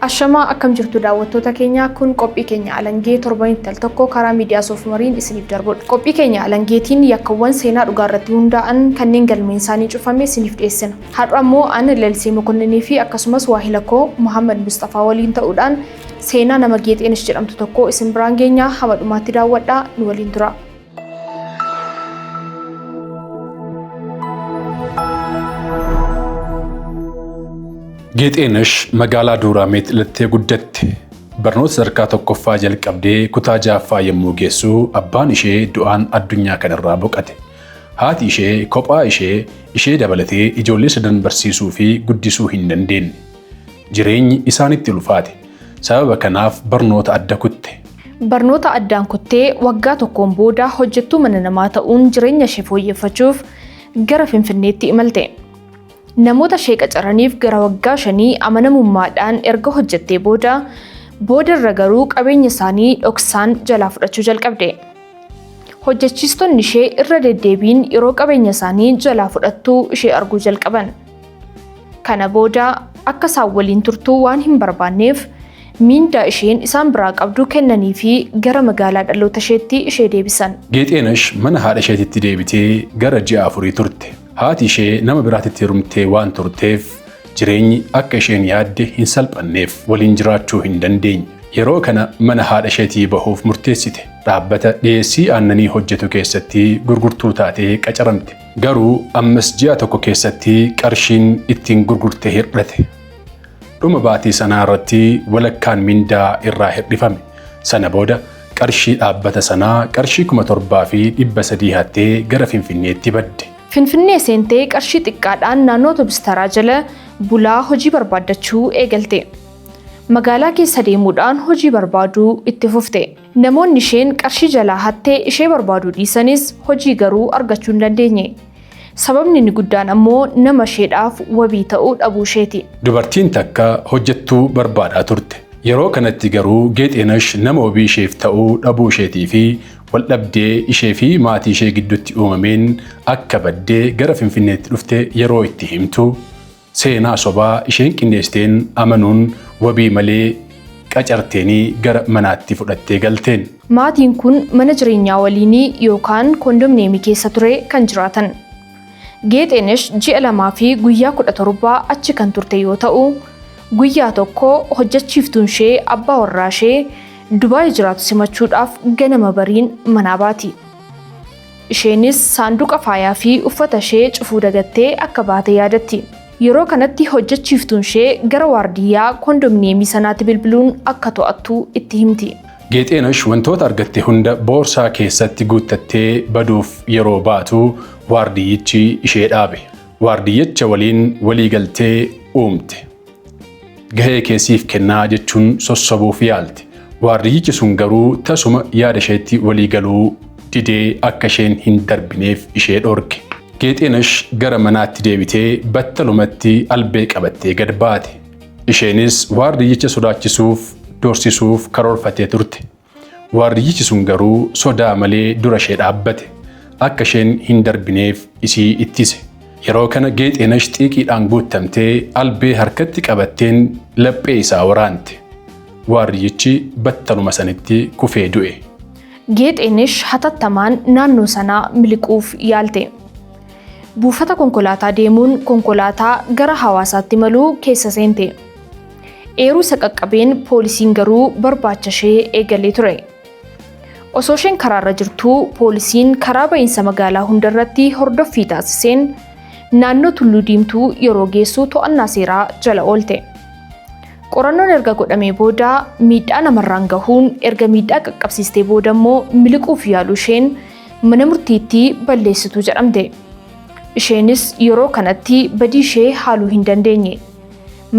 Ashama akkam jirtu daawwattoota keenya kun qophii keenya alangee torban tal tokko karaa miidiyaa soofmariin isiniif darbudha. Qophii keenya alangeetiin yakkawwan seenaa dhugaa irratti hundaa'an kanneen galmeen isaanii cufame isiniif dhiyeessina. Har'a immoo ani Lalisee Mokonninii fi akkasumas waahila koo Muhammad Mustafaa waliin ta'uudhaan seenaa nama Geexeenesh jedhamtu tokko isin biraan geenya hamma dhumaatti daawwadhaa nu waliin tura. Geexeenesh magaalaa Duuraameet ilattee guddatte. Barnoota sadarkaa tokkoffaa jalqabdee kutaa ja'affaa yommuu geessu abbaan ishee du'aan addunyaa kanarraa boqate. Haati ishee kophaa ishee dabalatee ijoollee sadan barsiisuu fi guddisuu hin dandeenye. Jireenyi isaanitti ulfaate. Sababa kanaaf barnoota adda kutte. Barnoota addaan kuttee waggaa tokkoon booda hojjettuu mana namaa ta'uun jireenya ishee fooyyeffachuuf gara Finfinneetti imalte. Namoota ishee qacaraniif gara waggaa 5 amanamummaadhaan erga hojjettee booda irra garuu qabeenya isaanii dhoksaan jalaa fudhachuu jalqabde. Hojjechiistonni ishee irra deddeebiin yeroo qabeenya isaanii jalaa fudhattuu ishee arguu jalqaban. Kana booda akka isaan waliin turtuu waan hin barbaanneef miindaa isheen isaan biraa qabdu kennanii fi gara magaalaa dhaloota isheetti ishee deebisan. Geexeenesh mana haadha isheetitti deebitee gara ji'a 4 turte. Haati ishee nama biraatitti hirumtee waan turteef jireenyi akka isheen yaadde hin salphanneef waliin jiraachuu hin dandeenye. Yeroo kana mana haadha isheetii bahuuf murteessite. Dhaabbata dhiyeessii aannanii hojjetu keessatti gurgurtuu taatee qacaramte. Garuu ammas ji'a tokko keessatti qarshiin ittiin gurgurte hir'ate. Dhuma baatii sanaa irratti walakkaan mindaa irraa hir'ifame. Sana booda qarshii dhaabbata sanaa qarshii 7,300 hattee gara Finfinneetti badde. Finfinnee seentee qarshii xiqqaadhaan naannoo Tobistaaraa jala bulaa hojii barbaaddachuu eegalte. Magaalaa keessa deemuudhaan hojii barbaaduu itti fufte. Namoonni isheen qarshii jalaa hattee ishee barbaaduu dhiisanis hojii garuu argachuu hin dandeenye. Sababni inni guddaan ammoo nama isheedhaaf wabii ta'uu dhabuu isheeti. Dubartiin takka hojjettuu barbaadaa turte. Yeroo kanatti garuu Geexeenesh nama wabii isheef ta'uu dhabuu isheetii fi waldhabdee ishee fi maatii ishee gidduutti uumameen akka baddee gara Finfinneetti dhufte yeroo itti himtu seenaa sobaa isheen qindeessiteen amanuun wabii malee qacarteenii gara manaatti fudhattee galteen. Maatiin kun mana jireenyaa waliinii yookaan kondomneemii keessa ture kan jiraatan. Geexeenesh ji'a 2 fi guyyaa 17 achi kan turte yoo ta'u, guyyaa tokko hojjechiiftuun ishee abbaa warraa ishee Dubaay jiraatu simachuudhaaf ganama bariin manaa baati. Isheenis saanduqa faayaa fi uffata ishee cufuu dagattee akka baate yaadatti. Yeroo kanatti hojjechiiftuun ishee gara waardiyyaa kondomneemii sanaatti bilbiluun akka to'attu itti himti. Geexeenesh wantoota argatte hunda boorsaa keessatti guuttattee baduuf yeroo baatu waardiyyichi ishee dhaabe. Waardiyyicha waliin walii galtee uumte. Gahee keessiif kennaa jechuun sossobuuf yaalte. Waardiyyichi sun garuu tasuma yaada isheetti walii galuu didee akka isheen hin darbineef ishee dhorke. Geexeenesh gara manaatti deebitee battalumatti albee qabattee gad baate. Isheenis waardiyyicha sodaachisuuf doorsisuuf karoorfattee turte. Waardiyyichi sun garuu sodaa malee dura ishee dhaabbate. Akka isheen hin darbineef isii ittise. Yeroo kana Geexeenesh xiiqiidhaan guuttamtee albee harkatti qabatteen laphee isaa waraante. Waardiyyichi battaluma sanitti kufee du'e. Geexeenesh hatattamaan naannoo sanaa miliquuf yaalte. Buufata konkolaataa deemuun konkolaataa gara Hawaasaatti maluu keessa seente. Eeruu isa qaqqabeen poolisiin garuu barbaacha ishee eegalee ture. Osoo isheen karaarra jirtuu poolisiin karaa ba'iinsa magaalaa hundarratti hordoffii taasiseen naannoo Tulluu Diimtuu yeroo geessu to'annaa seeraa jala oolte. Qorannoon erga godhamee booda miidhaa namarraan gahuun erga miidhaa qaqqabsiistee booda immoo miliquuf yaaluu isheen mana murtiitti balleessituu jedhamte. Isheenis yeroo kanatti badii ishee haaluu hin dandeenye.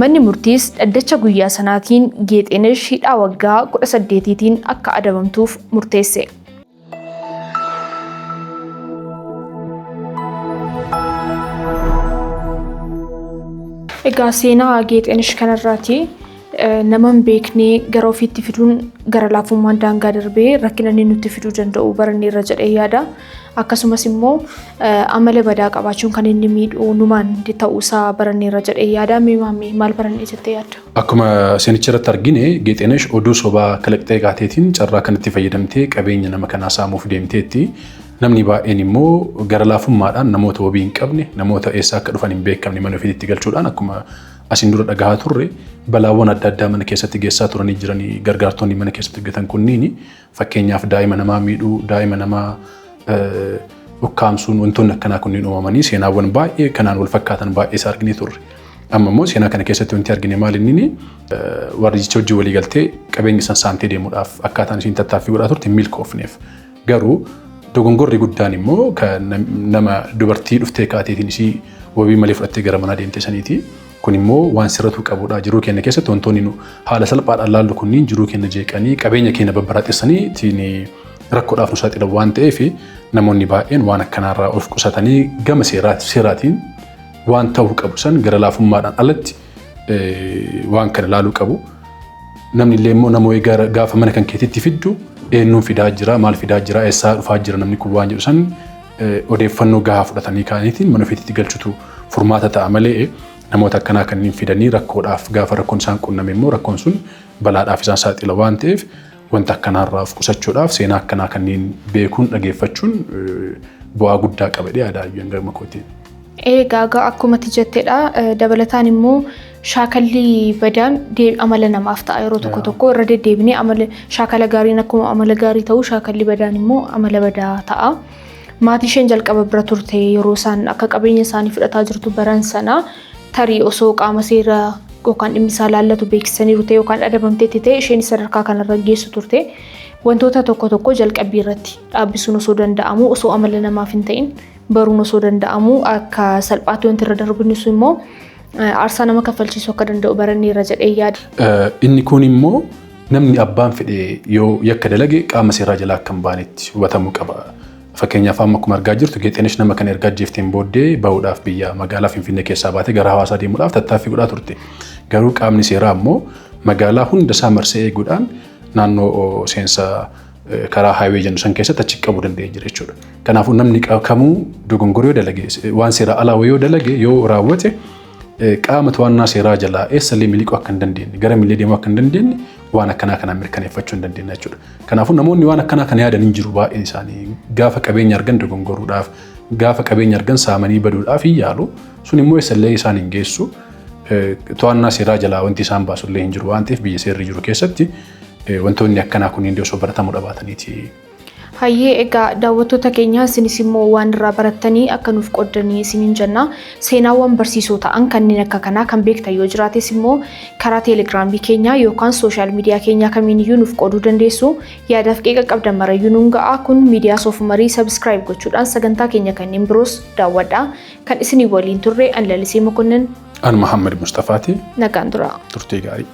Manni murtiis dhaddacha guyyaa sanaatiin Geexeenesh hidhaa waggaa 18tiin akka adabamtuuf murteesse. Egaa seenaa Geexeenesh kanarraati nama hin beekne gara ofiitti fiduun gara laafummaan daangaa darbee rakkina inni nutti fiduu danda'u barannee irra jedhee yaada. Akkasumas immoo amala badaa qabaachuun kan inni miidhuu numaan ta'uusaa barannee irra jedhee yaada. Maal barannee jettee yaadda? Akkuma seenicha irratti argine Geexenesh oduu sobaa kalaqxee gaateetiin carraa kanatti fayyadamtee qabeenya nama kanaa saamuuf deemteetti. Namni baay'een immoo gara laafummaadhaan namoota wabii hin qabne, namoota eessaa akka dhufan hin beekamne mana ofiitti galchuudhaan akkuma asiin dura dhagahaa turre balaawwan adda addaa mana keessatti geessaa turanii jiranii gargaartonni mana keessatti hojjetan kunniin fakkeenyaaf daa'ima namaa miidhuu, daa'ima namaa ukkaamsuun wantoonni akkanaa kunniin uumamanii seenaawwan baay'ee kanaan wal fakkaatan baay'ee isaa arginee turre. Amma immoo seenaa kana keessatti wanti argine maal inni wardicha wajjin walii galtee qabeenya san saamtee deemuudhaaf akkaataan isiin tattaaffii godhaa turte hin milkoofneef. Garuu dogongorri guddaan immoo kan nama dubartii dhuftee kaateetiin isii wabii malee fudhattee gara manaa deemte saniiti. Kun immoo waan sirratu qabudha. Jiruu keenya keessatti wantoonni haala salphaadhaan laallu kunniin jiruu keenya jeeqanii qabeenya keenya babbaratessanii rakkoodhaaf nu saaxilan waan ta'eef namoonni baay'een waan akkanaarraa of qusatanii gama seeraatiin waan ta'uu qabu san gara laafummaadhaan alatti waan kana laaluu qabu. Namni illee immoo namoonni gaafa mana kan keetitti fiddu eenyuun fidaa jira, maal fidaa jira, eessaa dhufaa jira namni kun waan jedhu san odeeffannoo gahaa fudhatanii kaaniitiin mana ofiitti galchutu furmaata ta'a malee namoota akkanaa kanneen fidanii rakkoodhaaf gaafa rakkoon isaan qunname immoo rakkoon sun balaadhaaf isaan saaxila waan ta'eef wanta akkanaarraa of qusachuudhaaf seenaa akkanaa kanneen beekuun dhageeffachuun bu'aa guddaa qaba yaadaayyuu gama kootiin. Egaa akkuma jetteedha dabalataan immoo shaakalli badaan amala namaaf ta'a yeroo tokko irra deddeebinee amala shaakala gaariin akkuma amala gaarii ta'u shaakalli badaan immoo amala badaa ta'a. Maatii isheen jalqaba bira turte yeroo isaan akka qabeenya isaanii fudhataa jirtu baran sana tarii osoo qaama seeraa yookaan dhimmi isaa laallatu beeksisanii turte yookaan adabamteetti ta'e isheen sadarkaa kanarra geessu turte. Wantoota tokko jalqabbii irratti dhaabbisuun osoo danda'amu osoo amala namaaf hin ta'in baruun osoo danda'amu akka salphaatti wanti irra darbinu immoo aarsaa nama kaffalchiisuu akka danda'u barannee irra jedhee yaada. Inni kun immoo namni abbaan fedhe yoo yakka dalage qaama seeraa jalaa akka hin baanetti hubatamuu qaba. Fakkeenyaaf amma akkuma argaa jirtu Geexenesh nama kana erga ajjeefteen booddee bahuudhaaf biyya magaalaa Finfinnee keessaa baatee gara Hawaasaa deemuudhaaf tattaaffii godhaa turte. Garuu qaamni seeraa immoo magaalaa hundasaa marsee eeguudhaan naannoo seensa karaa haaywee jennu san keessatti achi qabuu danda'ee jira jechuudha. Kanaafuu namni kamuu dogongora yoo dalage waan seeraa alaa yoo dalage yoo raawwate qaama to'annaa seeraa jalaa eessallee miliquu akka hin dandeenye gara millee deemuu akka hin dandeenye waan akkanaa kanaan mirkaneeffachuu hin dandeenya jechuudha. Kanaafuu namoonni waan akkanaa kana yaadan hin jiru baay'een isaanii gaafa qabeenya argan dogongoruudhaaf gaafa qabeenya argan saamanii baduudhaaf hin yaalu sun immoo eessallee isaan hin geessu to'annaa seeraa jalaa wanti isaan baasullee hin jiru waan ta'eef biyya seerri jiru keessatti wantoonni akkanaa kunniin osoo baratamuu dhabaataniiti. Hayyee egaa daawwattoota keenya isinis immoo waan irraa barattanii akka nuuf qoddanii isiniin jenna. Seenaawwan barsiisoo ta'an kanneen akka kanaa kan beektan yoo jiraates immoo karaa teelegiraamii keenya yookaan sooshaal miidiyaa keenya kamiiniyyuu nuuf qooduu dandeessu. Yaadaaf qeeqa qabdan marayyuu nuun ga'a. Kun miidiyaa Soofumarii sabskiraayib gochuudhaan sagantaa keenya kanneen biroos daawwadhaa. Kan isinii waliin turre an Lalisee Mokonnin. An Muhammad Mustafaati. Nagaan tura. Turtii gaarii.